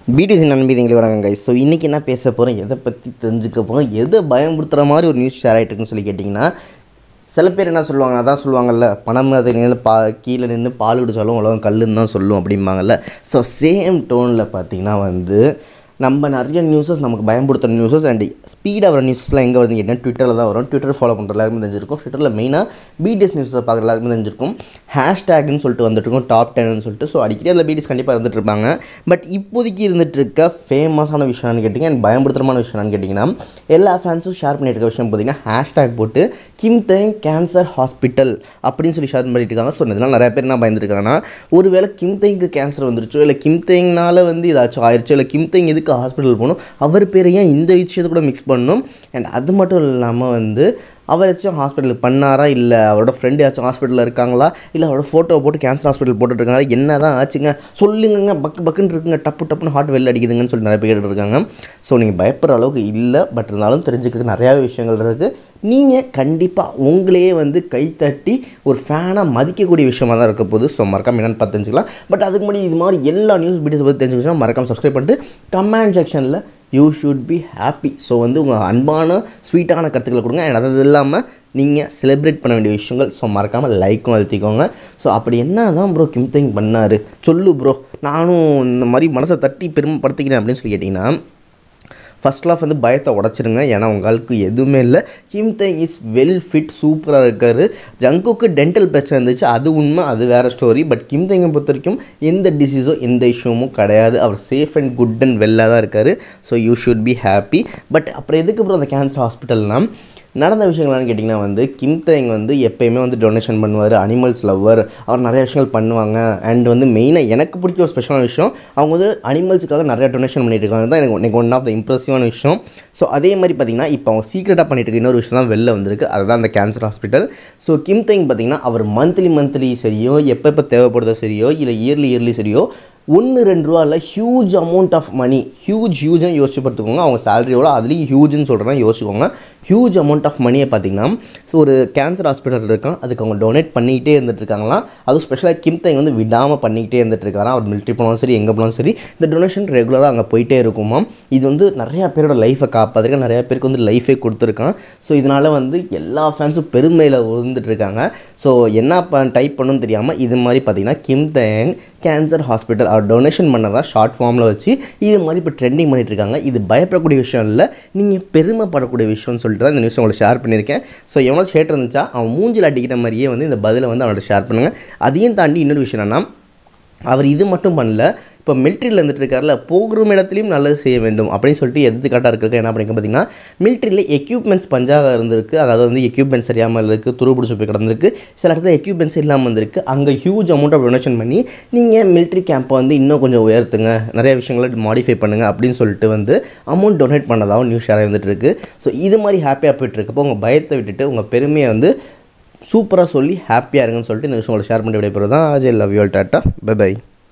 BDC நண்பீதிங்களை வணக்கம் guys. So இன்றைக்கி என்ன பேச போகிறோம், எதை பற்றி தெரிஞ்சுக்க போகிறோம், எதை பயன்படுத்துகிற மாதிரி ஒரு நியூஸ் ஷேர் ஆகிட்டுருக்குன்னு சொல்லி கேட்டிங்கன்னா, சில பேர் என்ன சொல்லுவாங்க, அதான் சொல்லுவாங்கள்ல, பணம் அது கீழே நின்று பால் குடிச்சாலும் உலகம் கல்லுன்னு தான் சொல்லும் அப்படிம்பாங்கள்ல. ஸோ சேம் டோனில் பார்த்திங்கன்னா நம்ம நிறைய நியூஸஸ் நமக்கு பயன்படுத்துகிற நியூஸஸ் அண்ட் ஸ்பீடாக வர நியூஸ்லாம் எங்கே வருதுன்னு கேட்டால் ட்விட்டரில் தான் வரும். ட்விட்டர் ஃபாலோ பண்ணுற எல்லாருமே தெரிஞ்சிருக்கும். ட்விட்டரில் மெயினாக பிடிஎஸ் நியூஸை பார்க்குற எல்லாருமே தெரிஞ்சிருக்கும். ஹேஷ்டேக்னு சொல்லிட்டு வந்துட்டுருக்கும், டாப் 10ன்னு சொல்லிட்டு. ஸோ அடிக்கடி அதில் பிடிஎஸ் கண்டிப்பாக இருந்துட்டு இருப்பாங்க. பட் இப்போதைக்கு இருந்துட்டு இருக்க ஃபேமஸான விஷயம்னு கேட்டிங்கன்னா, அண்ட் பயன்படுத்துகிறமான விஷயம்னு கேட்டிங்கன்னா, எல்லா ஃபேன்ஸும் ஷேர் பண்ணிட்டு இருக்க விஷயம் பார்த்திங்கன்னா, ஹேஷ்டேக் போட்டு கிம்தேங் கேன்சர் ஹாஸ்பிட்டல் அப்படின்னு சொல்லி ஷேர் பண்ணிட்டு இருக்காங்க. ஸோ இதெல்லாம் நிறைய பேர் என்ன பயந்துருக்காங்கன்னா, ஒருவேளை கிம்தேங்க்கு கேன்சர் வந்துருச்சோ, இல்லை கிம்தேங்னால ஏதாச்சும் ஆயிடுச்சோ, இல்லை கிம்தேங் எதுக்கு ஹாஸ்பிட்டல் போகணும், அவர் பேரை ஏன் இந்த விஷயத்தை கூட மிக்ஸ் பண்ணணும், அண்ட் அது மட்டும் இல்லாமல் அவர் ஏதாச்சும் ஹாஸ்பிட்டலுக்கு பண்ணாரா, இல்லை அவரோட ஃப்ரெண்டு ஏதாச்சும் ஹாஸ்பிட்டலில் இருக்காங்களா, இல்லை அவரோட ஃபோட்டோவை போட்டு கேன்சர் ஹாஸ்பிட்டல் போட்டுட்ருக்காங்களா, என்ன தான் ஆச்சுங்க சொல்லுங்க, பக்குன்னு இருக்குங்க, டப்புன்னு ஹார்ட் வெளில அடிக்குதுங்கன்னு சொல்லி நிறைய பேர் கேட்டுருக்காங்க. ஸோ நீங்கள் பயப்படுற அளவுக்கு இல்லை, பட் இருந்தாலும் தெரிஞ்சுக்கிறதுக்கு நிறையா விஷயங்கள் இருக்குது. நீங்கள் கண்டிப்பாக உங்களையே கைத்தட்டி ஒரு ஃபேனாக மதிக்கக்கூடிய விஷயமாக தான் இருக்க போகுது. ஸோ மறக்காம என்னென்னு பார்த்து தெரிஞ்சுக்கலாம். பட் அதுக்கு முன்னாடி இது மாதிரி எல்லா நியூஸ் வீடியோஸ் பற்றி தெரிஞ்சுக்கலாம், மறக்காம சப்ஸ்கிரைப் பண்ணிட்டு கமெண்ட் செக்ஷனில் you should be happy. So உங்கள் அன்பான ஸ்வீட்டான கருத்துக்களை கொடுங்க. அண்ட் அது இல்லாமல் நீங்கள் செலிப்ரேட் பண்ண வேண்டிய விஷயங்கள். ஸோ மறக்காமல் லைக்கும் அழுத்திக்கோங்க. ஸோ அப்படி என்ன தான் ப்ரோ கிம்தேங் பண்ணார் சொல்லு ப்ரோ, நானும் இந்த மாதிரி மனசை தட்டி பெருமைப்படுத்திக்கிறேன் அப்படின்னு சொல்லி கேட்டிங்கன்னா, ஃபஸ்ட் ஆஃப் பயத்தை உடச்சிருங்க. ஏன்னா உங்களுக்கு எதுவுமே இல்லை. கிம்தேங் இஸ் வெல் ஃபிட், சூப்பராக இருக்கார். ஜங்குக்கு டென்டல் பிரச்சனை இருந்துச்சு, அது உண்மை, அது வேறு ஸ்டோரி. பட் கிம்தேங்கை பொறுத்த வரைக்கும் எந்த டிசீஸோ எந்த இஷ்யூமும் கிடையாது. அவர் சேஃப் அண்ட் குட் அண்ட் வெல்லாக தான் இருக்கார். So you should be happy. But அப்புறம் எதுக்கு அப்புறம் அந்த கேன்சர் ஹாஸ்பிட்டல்னால் நடந்த விஷயங்கள்னு கேட்டிங்கன்னா, கிம்தேங் எப்போயுமே டொனேஷன் பண்ணுவார், அனிமல்ஸ் லவ்வர், அவர் நிறைய விஷயங்கள் பண்ணுவாங்க. அண்ட் மெயினாக எனக்கு பிடிச்ச ஒரு ஸ்பெஷலான விஷயம், அவங்க அனிமல்ஸுக்காக நிறையா டொனேஷன் பண்ணிட்டு இருக்காங்க தான் எனக்கு ஒன் ஆஃப் த இம்ப்ரெசிவான விஷயம். ஸோ அதே மாதிரி பார்த்திங்கன்னா, இப்போ அவங்க சீக்ரெட்டாக பண்ணிட்டு இருக்க இன்னொரு விஷயம் தான் வெளில வந்திருக்கு, அதுதான் அந்த கேன்சர் ஹாஸ்பிட்டல். ஸோ கிம்தேங் பார்த்திங்கன்னா, அவர் மந்த்லி சரியோ, எப்போ தேவைப்படுதோ சரியோ, இல்லை இயர்லி சரியோ, 1-2 ரூபா இல்லை, ஹியூஜ் அமௌண்ட் ஆஃப் மணி, ஹியூஜ்னு யோசிச்சு பார்த்துக்கோங்க. அவங்க சேலரி எவ்வளோ, அதுலேயும் ஹியூஜ்னு சொல்கிறேன்னா யோசிச்சுக்கோங்க. ஹியூஜ் அமௌண்ட் ஆஃப் மணியை பார்த்திங்கன்னா, ஸோ ஒரு கேன்சர் ஹாஸ்பிட்டல் இருக்கான், அதுக்கு அவங்க டொனேட் பண்ணிக்கிட்டே இருந்துகிட்ருக்காங்களாம். அதுவும் ஸ்பெஷலாக கிம்தேங் விடாமல் பண்ணிக்கிட்டே இருந்துகிட்ருக்காராம். அவர் மிலிட்ரி போனாலும் சரி, எங்கே போனாலும் சரி, இந்த டொனேஷன் ரெகுலராக அங்கே போயிட்டே இருக்குமா. இது நிறையா பேரோட லைஃப்பை காப்பாற்றிருக்கேன், நிறையா பேருக்கு லைஃபே கொடுத்துருக்கான். ஸோ இதனால் எல்லா ஃபேன்ஸும் பெருமையில் இருந்துகிட்ருக்காங்க. ஸோ என்ன டைப் பண்ணணும்னு தெரியாமல் இது மாதிரி பார்த்திங்கன்னா, கிம்தேங் கேன்சர் ஹாஸ்பிட்டல் அவர் டொனேஷன் பண்ணதான் ஷார்ட் ஃபார்மில் வச்சு இது மாதிரி இப்போ ட்ரெண்டிங் பண்ணிகிட்ருக்காங்க. இது பயப்படக்கூடிய விஷயம் இல்லை, நீங்கள் பெருமைப்படக்கூடிய விஷயம்னு சொல்லிட்டு தான் இந்த நியூஸ் உங்களுக்கு ஷேர் பண்ணியிருக்கேன். ஸோ எவ்வளோ ஷேட் இருந்துச்சா அவன் மூஞ்சில் அடிக்கிற மாதிரியே இந்த பதிலை அவன்கிட்ட ஷேர் பண்ணுங்கள். அதையும் தாண்டி இன்னொரு விஷயம் என்னென்னா, அவர் இது மட்டும் பண்ணல, இப்போ மிலிட்ரியில் இருந்துட்டு இருக்காருல, போகிற இடத்துலையும் நல்லது செய்ய வேண்டும் அப்படின்னு சொல்லிட்டு எடுத்துக்காட்டாக இருக்கிறது என்ன பண்ணிக்க பார்த்திங்கன்னா, மிலிட்ரியில் எக்யூப்மெண்ட்ஸ் பஞ்சாக இருந்திருக்கு. அதாவது எக்யூப்மெண்ட்ஸ் சரியாமல் இருக்குது, துருபிடிச்சு போய் கிடந்திருக்கு. சில இடத்துல எக்யூப்மெண்ட்ஸ் இல்லாமல் இருந்திருக்கு. அங்கே ஹியூஜ் அமௌண்ட் ஆஃப் டொனேஷன் பண்ணி நீங்கள் மிலிட்ரி கேம்பை இன்னும் கொஞ்சம் உயர்த்துங்க, நிறைய விஷயங்களை மாடிஃபை பண்ணுங்கள் அப்படின்னு சொல்லிட்டு அமௌண்ட் டொனேட் பண்ணதாகவும் நியூஸ் ஷேர் வந்துட்டு இருக்குது. ஸோ இது மாதிரி ஹாப்பியாக போய்ட்டுருக்கப்போ உங்கள் பயத்தை விட்டுட்டு உங்கள் பெருமையை சூப்பராக சொல்லி ஹாப்பியாக இருங்கன்னு சொல்லிட்டு இந்த விஷயம் உங்களுக்கு ஷேர் பண்ணி விடைபெறுவது தான். Ajay, love you all, tata, bye by.